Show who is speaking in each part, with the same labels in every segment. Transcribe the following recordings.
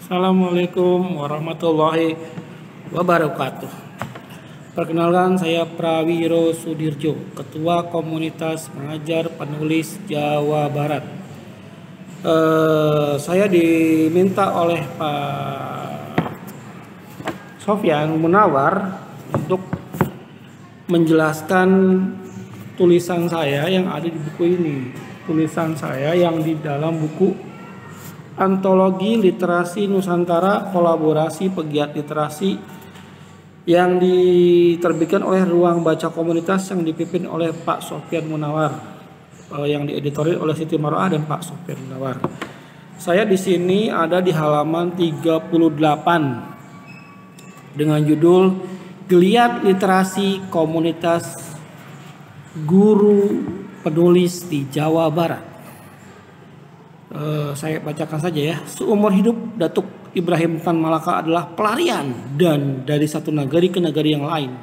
Speaker 1: Assalamualaikum warahmatullahi wabarakatuh. Perkenalkan, saya Prawiro Sudirjo, Ketua Komunitas Pengajar Penulis Jawa Barat. Saya diminta oleh Pak Sofyan Munawar untuk menjelaskan tulisan saya yang ada di buku ini. Tulisan saya yang di dalam buku Antologi Literasi Nusantara Kolaborasi Pegiat Literasi yang diterbitkan oleh Ruang Baca Komunitas yang dipimpin oleh Pak Sofyan Munawar, yang dieditori oleh Siti Maroah dan Pak Sofyan Munawar. Saya di sini ada di halaman 38 dengan judul Geliat Literasi Komunitas Guru Penulis di Jawa Barat. Saya bacakan saja ya. Seumur hidup Datuk Ibrahim Tan Malaka adalah pelarian dan dari satu negeri ke negeri yang lain.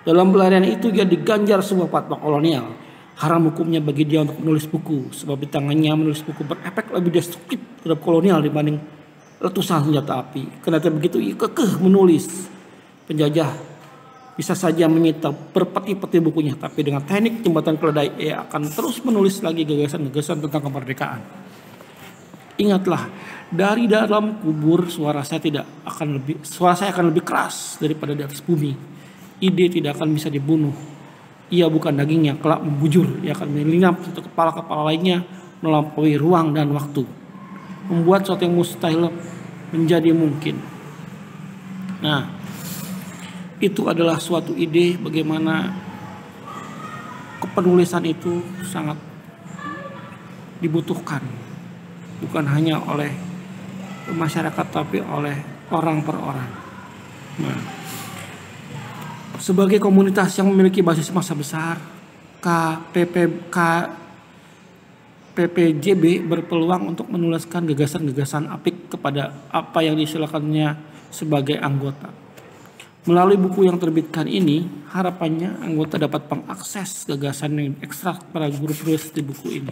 Speaker 1: Dalam pelarian itu dia diganjar sebuah fatwa kolonial. Haram hukumnya bagi dia untuk menulis buku, sebab di tangannya menulis buku berefek lebih destruktif terhadap kolonial dibanding letusan senjata api. Karena begitu ia kekeh menulis. Penjajah bisa saja menyita berpeti-peti bukunya, tapi dengan teknik jembatan keledai ia akan terus menulis lagi gagasan-gagasan tentang kemerdekaan. Ingatlah, dari dalam kubur suara saya akan lebih keras daripada di atas bumi. Ide tidak akan bisa dibunuh. Ia bukan dagingnya kelak membujur. Ia akan menyelinap satu kepala-kepala lainnya melampaui ruang dan waktu, membuat sesuatu yang mustahil menjadi mungkin. Nah, itu adalah suatu ide bagaimana kepenulisan itu sangat dibutuhkan. Bukan hanya oleh masyarakat tapi oleh orang per orang. Nah, sebagai komunitas yang memiliki basis massa besar, KPPJB berpeluang untuk menuliskan gagasan-gagasan apik kepada apa yang disilakannya sebagai anggota. Melalui buku yang terbitkan ini, harapannya anggota dapat mengakses gagasan yang ekstrak para guru penulis di buku ini,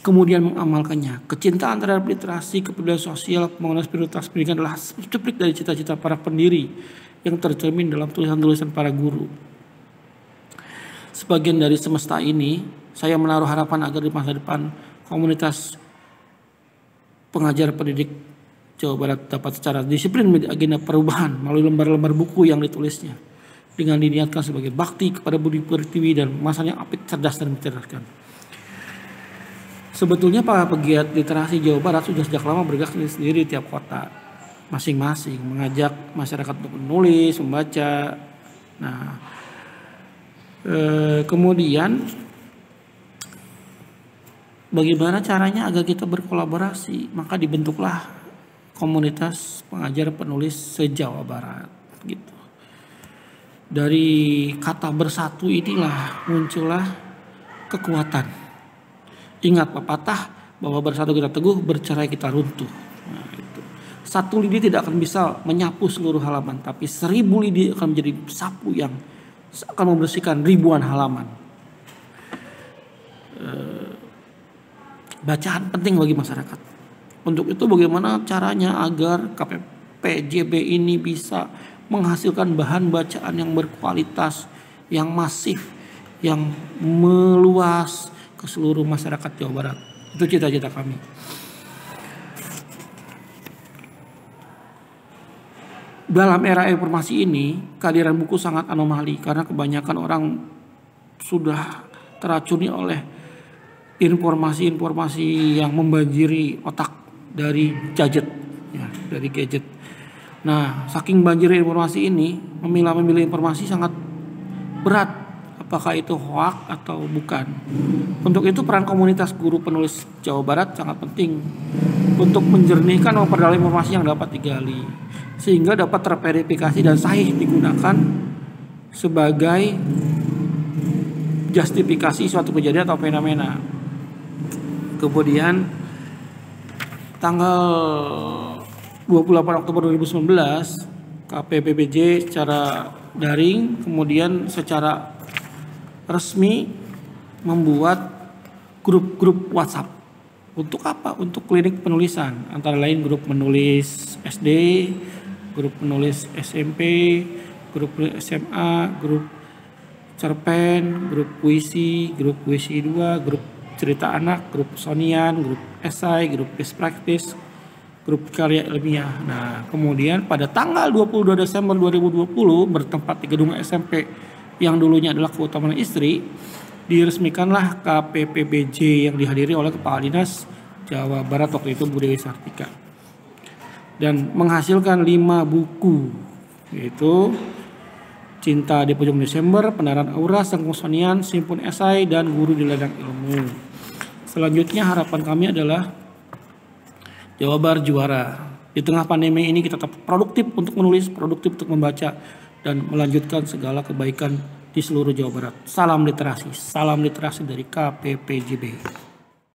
Speaker 1: kemudian mengamalkannya. Kecintaan terhadap literasi, kepedulian sosial, pembangunan spiritualitas pendidikan adalah ceplik dari cita-cita para pendiri yang tercermin dalam tulisan-tulisan para guru. Sebagian dari semesta ini, saya menaruh harapan agar di masa depan komunitas pengajar pendidik Jawa Barat dapat secara disiplin agenda perubahan melalui lembar-lembar buku yang ditulisnya, dengan diniatkan sebagai bakti kepada budi pertiwi dan masanya apik, cerdas dan mencerdaskan. Sebetulnya para pegiat literasi Jawa Barat sudah sejak lama bergerak sendiri di tiap kota masing-masing, mengajak masyarakat untuk menulis, membaca. Nah, kemudian bagaimana caranya agar kita berkolaborasi? Maka dibentuklah komunitas pengajar penulis se-Jawa Barat gitu. Dari kata bersatu inilah muncullah kekuatan. Ingat pepatah bahwa bersatu kita teguh, bercerai kita runtuh. Nah, itu. Satu lidi tidak akan bisa menyapu seluruh halaman, tapi 1000 lidi akan menjadi sapu yang akan membersihkan ribuan halaman. Bacaan penting bagi masyarakat. Untuk itu bagaimana caranya agar KPPJB ini bisa menghasilkan bahan bacaan yang berkualitas, yang masif, yang meluas ke seluruh masyarakat Jawa Barat. Itu cita-cita kami. Dalam era informasi ini, kehadiran buku sangat anomali karena kebanyakan orang sudah teracuni oleh informasi-informasi yang membanjiri otak dari gadget, ya, dari gadget. Nah, saking banjirnya informasi ini, memilih informasi sangat berat. Apakah itu hoak atau bukan? Untuk itu peran komunitas guru penulis Jawa Barat sangat penting untuk menjernihkan dan memperdalam informasi yang dapat digali, sehingga dapat terverifikasi dan sahih digunakan sebagai justifikasi suatu kejadian atau fenomena. Kemudian tanggal 28 Oktober 2019 KPPPJ secara daring kemudian secara resmi membuat grup-grup WhatsApp Untuk apa? Untuk klinik penulisan, antara lain grup menulis SD, grup penulis SMP, grup SMA, grup cerpen, grup puisi 2, grup cerita anak, grup sonian, grup esai, grup best practice, grup karya ilmiah. Nah, kemudian pada tanggal 22 Desember 2020 bertempat di gedung SMP yang dulunya adalah Keutamaan Istri, diresmikanlah KPPBJ yang dihadiri oleh Kepala Dinas Jawa Barat waktu itu Bu Dewi Sartika, dan menghasilkan 5 buku, yaitu Cinta di Pojok Desember, Pendaran Aura, Sang Sonian, Simpun Esai, dan Guru di Ladang Ilmu. Selanjutnya harapan kami adalah Jawa Barat juara. Di tengah pandemi ini kita tetap produktif untuk menulis, produktif untuk membaca, dan melanjutkan segala kebaikan di seluruh Jawa Barat. Salam literasi dari KPPJB.